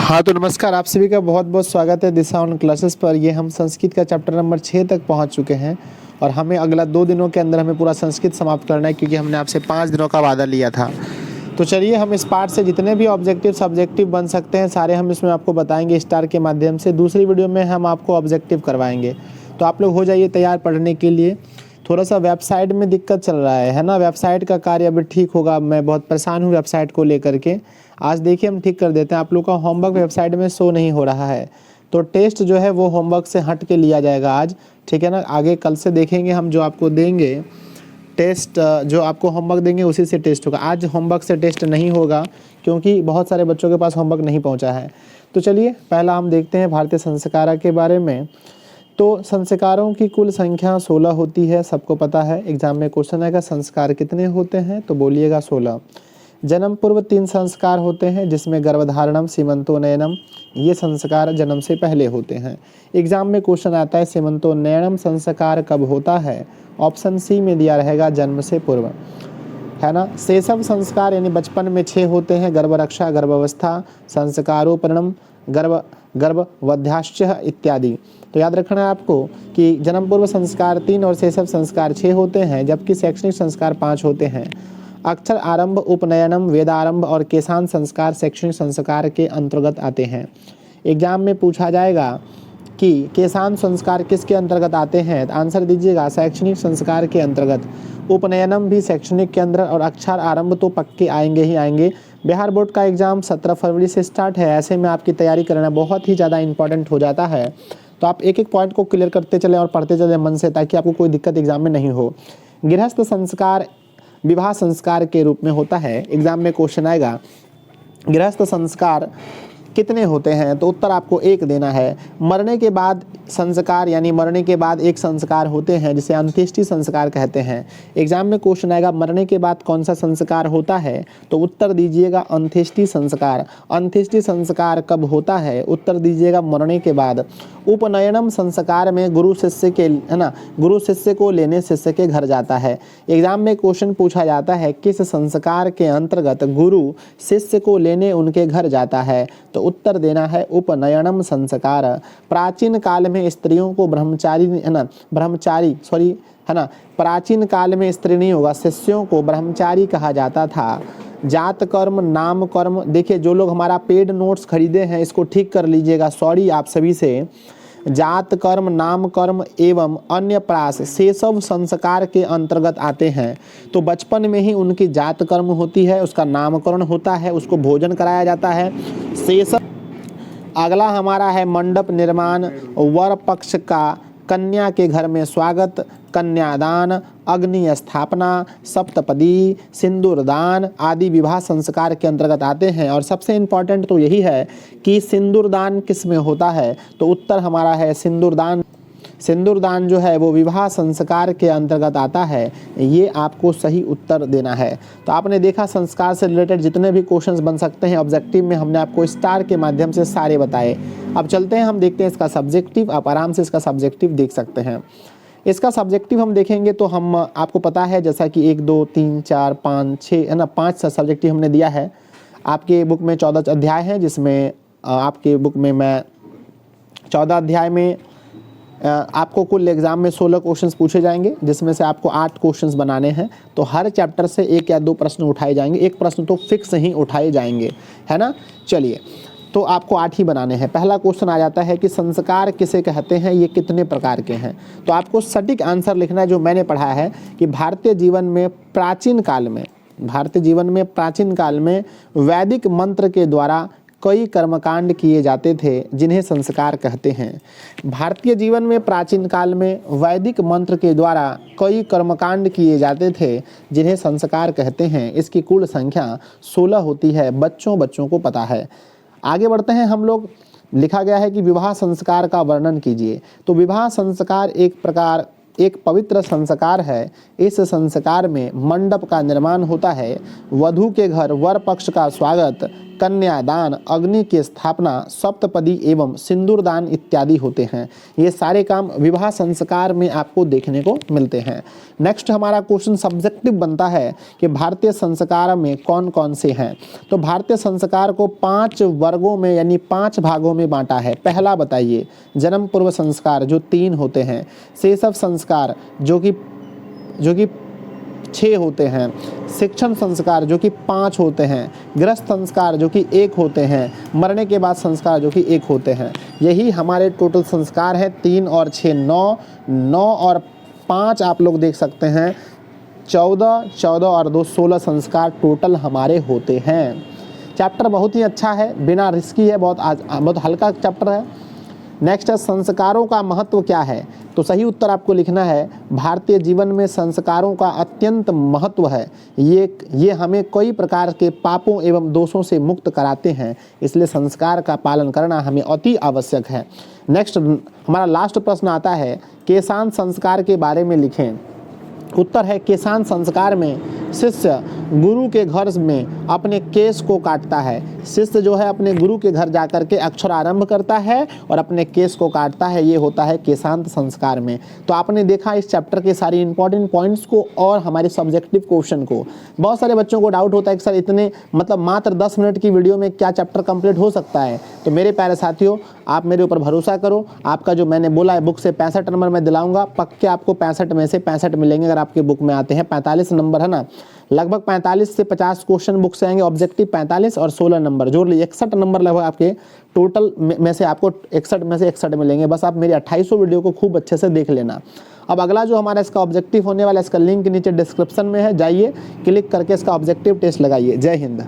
हाँ तो नमस्कार, आप सभी का बहुत बहुत स्वागत है दिशा ऑन क्लासेस पर। ये हम संस्कृत का चैप्टर नंबर 6 तक पहुंच चुके हैं और हमें अगला 2 दिनों के अंदर हमें पूरा संस्कृत समाप्त करना है, क्योंकि हमने आपसे 5 दिनों का वादा लिया था। तो चलिए, हम इस पार्ट से जितने भी ऑब्जेक्टिव सब्जेक्टिव बन सकते हैं सारे हम इसमें आपको बताएंगे स्टार के माध्यम से। दूसरी वीडियो में हम आपको ऑब्जेक्टिव करवाएंगे। तो आप लोग हो जाइए तैयार पढ़ने के लिए। थोड़ा सा वेबसाइट में दिक्कत चल रहा है ना, वेबसाइट का कार्य अभी ठीक होगा। मैं बहुत परेशान हूँ वेबसाइट को लेकर के। आज देखिए हम ठीक कर देते हैं। आप लोग का होमवर्क वेबसाइट में शो नहीं हो रहा है, तो टेस्ट जो है वो होमवर्क से हट के लिया जाएगा आज, ठीक है ना। आगे कल से देखेंगे हम, जो आपको देंगे टेस्ट, जो आपको होमवर्क देंगे उसी से टेस्ट होगा। आज होमवर्क से टेस्ट नहीं होगा क्योंकि बहुत सारे बच्चों के पास होमवर्क नहीं पहुँचा है। तो चलिए पहला हम देखते हैं भारतीय संस्कारा के बारे में। तो संस्कारों की कुल संख्या 16 होती है, सबको पता है। एग्जाम में क्वेश्चन आएगा संस्कार कितने होते हैं, तो बोलिएगा 16। जन्म पूर्व 3 संस्कार होते हैं, जिसमें गर्भधारणम, सीमंतोन्नयनम, ये संस्कार जन्म से पहले होते हैं। एग्जाम में क्वेश्चन आता है सीमंतोन्नयनम संस्कार कब होता है, ऑप्शन सी में दिया रहेगा जन्म से पूर्व, है ना। शैशव संस्कार यानी बचपन में 6 होते हैं, गर्भरक्षा, गर्भावस्था, संस्कारोपरणम, गर्भवध्याश्च इत्यादि। तो याद रखना है आपको कि जन्म पूर्व संस्कार 3 और शैशव संस्कार 6 होते हैं, जबकि शैक्षणिक संस्कार 5 होते हैं। अक्षर आरंभ, उपनयनम, वेदारंभ और केशान संस्कार शैक्षणिक संस्कार के अंतर्गत आते हैं। एग्जाम में पूछा जाएगा कि केशान संस्कार किसके अंतर्गत आते हैं, तो आंसर दीजिएगा शैक्षणिक संस्कार के अंतर्गत। उपनयनम भी शैक्षणिक के अंदर और अक्षर आरंभ तो पक्के आएंगे ही आएंगे। बिहार बोर्ड का एग्जाम 17 फरवरी से स्टार्ट है, ऐसे में आपकी तैयारी करना बहुत ही ज़्यादा इंपॉर्टेंट हो जाता है। तो आप एक एक पॉइंट को क्लियर करते चलें और पढ़ते चलें मन से, ताकि आपको कोई दिक्कत एग्जाम में नहीं हो। गृहस्थ संस्कार विवाह संस्कार के रूप में होता है। एग्जाम में क्वेश्चन आएगा गृहस्थ संस्कार कितने होते हैं, तो उत्तर आपको 1 देना है। मरने के बाद संस्कार यानी मरने के बाद एक संस्कार होते हैं, जिसे अंत्येष्टि संस्कार कहते हैं। एग्जाम में क्वेश्चन आएगा मरने के बाद कौन सा संस्कार होता है, तो उत्तर दीजिएगा अंत्येष्टि संस्कार। अंत्येष्टि संस्कार कब होता है, उत्तर दीजिएगा मरने के बाद। उपनयनम संस्कार में गुरु शिष्य के, है ना, गुरु शिष्य को लेने शिष्य के घर जाता है। एग्जाम में क्वेश्चन पूछा जाता है किस संस्कार के अंतर्गत गुरु शिष्य को लेने उनके घर जाता है, तो उत्तर देना है उपनयनम संस्कार। प्राचीन काल में स्त्रियों को ब्रह्मचारी, है ना, है ना, प्राचीन काल में स्त्री नहीं होगा, शिष्यों को ब्रह्मचारी कहा जाता था। जात कर्म, नाम कर्म, देखिए जो लोग हमारा पेड नोट्स खरीदे हैं इसको ठीक कर लीजिएगा, सॉरी आप सभी से। जात कर्म, नाम कर्म एवं अन्य प्रास शैशव संस्कार के अंतर्गत आते हैं। तो बचपन में ही उनकी जात कर्म होती है, उसका नामकरण होता है, उसको भोजन कराया जाता है, शैशव। अगला हमारा है मंडप निर्माण, वर पक्ष का कन्या के घर में स्वागत, कन्यादान, अग्नि स्थापना, सप्तपदी, सिंदूरदान आदि विवाह संस्कार के अंतर्गत आते हैं। और सबसे इम्पॉर्टेंट तो यही है कि सिंदूरदान किस में होता है, तो उत्तर हमारा है सिंदूरदान। सिंदूरदान जो है वो विवाह संस्कार के अंतर्गत आता है, ये आपको सही उत्तर देना है। तो आपने देखा संस्कार से रिलेटेड जितने भी क्वेश्चंस बन सकते हैं ऑब्जेक्टिव में, हमने आपको स्टार के माध्यम से सारे बताए। अब चलते हैं, हम देखते हैं इसका सब्जेक्टिव। आप आराम से इसका सब्जेक्टिव देख सकते हैं। इसका सब्जेक्टिव हम देखेंगे तो हम, आपको पता है जैसा कि 1 2 3 4 5 6, है ना, 5 सब्जेक्टिव हमने दिया है। आपके बुक में 14 अध्याय हैं, जिसमें आपके बुक में मैं 14 अध्याय में आपको कुल एग्जाम में 16 क्वेश्चंस पूछे जाएंगे, जिसमें से आपको 8 क्वेश्चंस बनाने हैं। तो हर चैप्टर से 1 या 2 प्रश्न उठाए जाएंगे, 1 प्रश्न तो फिक्स ही उठाए जाएंगे, है ना। चलिए, तो आपको 8 ही बनाने हैं। पहला क्वेश्चन आ जाता है कि संस्कार किसे कहते हैं, ये कितने प्रकार के हैं। तो आपको सटीक आंसर लिखना है, जो मैंने पढ़ा है कि भारतीय जीवन में प्राचीन काल में वैदिक मंत्र के द्वारा कई कर्मकांड किए जाते थे, जिन्हें संस्कार कहते हैं। भारतीय जीवन में प्राचीन काल में वैदिक मंत्र के द्वारा कई कर्मकांड किए जाते थे, जिन्हें संस्कार कहते हैं। इसकी कुल संख्या 16 होती है, बच्चों को पता है। आगे बढ़ते हैं हम लोग। लिखा गया है कि विवाह संस्कार का वर्णन कीजिए। तो विवाह संस्कार एक पवित्र संस्कार है। इस संस्कार में मंडप का निर्माण होता है, वधू के घर वर पक्ष का स्वागत, कन्यादान, अग्नि की स्थापना, सप्तपदी एवं सिंदूरदान इत्यादि होते हैं। ये सारे काम विवाह संस्कार में आपको देखने को मिलते हैं। नेक्स्ट हमारा क्वेश्चन सब्जेक्टिव बनता है कि भारतीय संस्कार में कौन कौन से हैं। तो भारतीय संस्कार को 5 वर्गों में यानी 5 भागों में बांटा है। पहला बताइए, जन्म पूर्व संस्कार जो 3 होते हैं, शैशव संस्कार जो कि 6 होते हैं, शिक्षण संस्कार जो कि 5 होते हैं, गृहस्थ संस्कार जो कि 1 होते हैं, मरने के बाद संस्कार जो कि 1 होते हैं। यही हमारे टोटल संस्कार हैं। 3 और 6 9 और 5 आप लोग देख सकते हैं 14 और 2 16 संस्कार टोटल हमारे होते हैं। चैप्टर बहुत ही अच्छा है, बिना रिस्की है, बहुत हल्का चैप्टर है। नेक्स्ट है संस्कारों का महत्व क्या है। तो सही उत्तर आपको लिखना है, भारतीय जीवन में संस्कारों का अत्यंत महत्व है। ये हमें कई प्रकार के पापों एवं दोषों से मुक्त कराते हैं, इसलिए संस्कार का पालन करना हमें अति आवश्यक है। नेक्स्ट हमारा लास्ट प्रश्न आता है, केशांत संस्कार के बारे में लिखें। उत्तर है, केशांत संस्कार में शिष्य गुरु के घर में अपने केश को काटता है। शिष्य जो है अपने गुरु के घर जाकर के अक्षर आरंभ करता है और अपने केश को काटता है। ये होता है केशांत संस्कार में। तो आपने देखा इस चैप्टर के सारी इंपॉर्टेंट पॉइंट्स को और हमारे सब्जेक्टिव क्वेश्चन को। बहुत सारे बच्चों को डाउट होता है कि सर इतने मात्र 10 मिनट की वीडियो में क्या चैप्टर कंप्लीट हो सकता है। तो मेरे प्यारे साथियों, आप मेरे ऊपर भरोसा करो। आपका जो मैंने बोला है बुक से 65 नंबर मैं दिलाऊंगा, पक्के आपको 65 में से 65 मिलेंगे अगर आपके बुक में आते हैं। 45 नंबर है ना, लगभग 45 से 50 क्वेश्चन बुक से आएंगे। ऑब्जेक्टिव 45 और 16 नंबर जोड़ लीजिए, 61 नंबर लगभग आपके टोटल में से आपको 61 में से 61 मिलेंगे। बस आप मेरी 2800 वीडियो को खूब अच्छे से देख लेना। अब अगला जो हमारा इसका ऑब्जेक्टिव होने वाला है, इसका लिंक नीचे डिस्क्रिप्शन में है, जाइए क्लिक करके इसका ऑब्जेक्टिव टेस्ट लगाइए। जय हिंद।